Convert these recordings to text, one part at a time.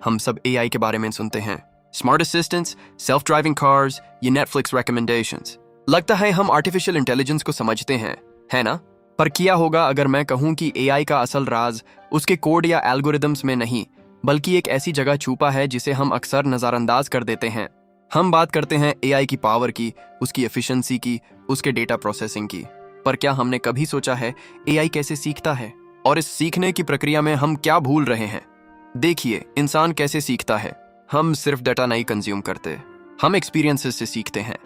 हम सब एआई के बारे में सुनते हैं, smart assistants, self driving cars, ये नेटफ्लिक्स रिकमेंडेशंस। लगता है हम आर्टिफिशियल इंटेलिजेंस को समझते हैं, है ना? पर क्या होगा अगर मैं कहूं कि एआई का असल राज उसके कोड या एल्गोरिदम्स में नहीं, बल्कि एक ऐसी जगह छुपा है जिसे हम अक्सर नजरअंदाज कर देते हैं। हम बात करते हैं एआई की पावर की, उसकी एफिशिएंसी की, उसके डेटा प्रोसेसिंग की। पर क्या हमने कभी सोचा है एआई कैसे सीखता है और इस सीखने की प्रक्रिया में हम क्या भूल रहे हैं? देखिए, इंसान कैसे सीखता है। हम सिर्फ डाटा नहीं कंज्यूम करते, हम एक्सपीरियंसेस से सीखते हैं।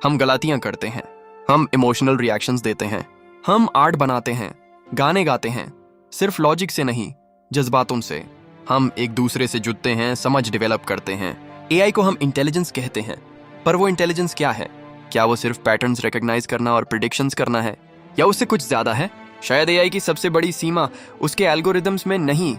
हम गलतियां करते हैं, हम इमोशनल रिएक्शंस देते हैं, हम आर्ट बनाते हैं, गाने गाते हैं, सिर्फ लॉजिक से नहीं, जज्बातों से। हम एक दूसरे से जुड़ते हैं, समझ डेवलप करते हैं। एआई को हम इंटेलिजेंस कहते हैं, पर वो इंटेलिजेंस क्या है? क्या वो सिर्फ पैटर्न्स रिकॉग्नाइज करना और प्रिडिक्शंस करना है, या उससे कुछ ज्यादा है? शायद एआई की सबसे बड़ी सीमा उसके एल्गोरिदम्स में नहीं,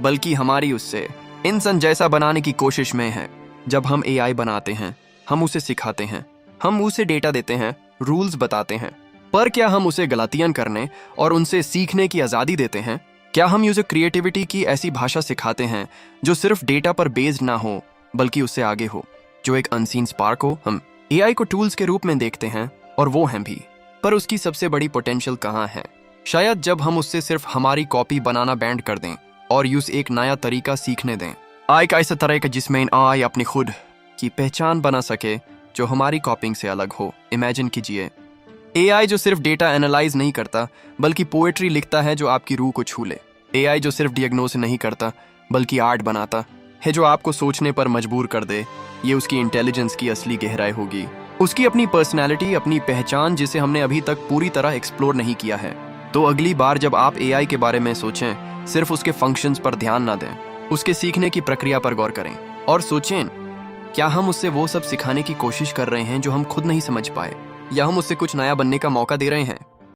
बल्कि हमारी उससे इंसान जैसा बनाने की कोशिश में है। जब हम एआई बनाते हैं, हम उसे सिखाते हैं, हम उसे डेटा देते हैं, रूल्स बताते हैं, पर क्या हम उसे गलतियां करने और उनसे सीखने की आज़ादी देते हैं? क्या हम उसे क्रिएटिविटी की ऐसी भाषा सिखाते हैं जो सिर्फ डेटा पर बेस्ड ना हो, बल्कि उससे आगे हो, जो एक अनसीन स्पार्क हो? हम एआई को टूल्स के रूप में देखते हैं, और वो हैं भी, पर उसकी सबसे बड़ी पोटेंशियल कहाँ है? शायद जब हम उससे सिर्फ हमारी कॉपी बनाना बैंड कर दें और यूज एक नया तरीका सीखने दें। आई का ऐसा तरह का जिसमें आई अपनी खुद की पहचान बना सके जो हमारी कॉपिंग से अलग हो। इमेजिन कीजिए एआई जो सिर्फ डेटा एनालाइज नहीं करता, बल्कि पोएट्री लिखता है जो आपकी रूह को छू ले। एआई जो सिर्फ डियग्नोस नहीं करता, बल्कि आर्ट बनाता है जो आपको सोचने पर मजबूर कर दे। ये उसकी इंटेलिजेंस की असली गहराई होगी, उसकी अपनी पर्सनैलिटी, अपनी पहचान, जिसे हमने अभी तक पूरी तरह एक्सप्लोर नहीं किया है। तो अगली बार जब आप एआई के बारे में सोचें, सिर्फ उसके फंक्शंस पर ध्यान ना दें, उसके सीखने की प्रक्रिया पर गौर करें और सोचें, क्या हम उससे वो सब सिखाने की कोशिश कर रहे हैं जो हम खुद नहीं समझ पाए, या हम उससे कुछ नया बनने का मौका दे रहे हैं?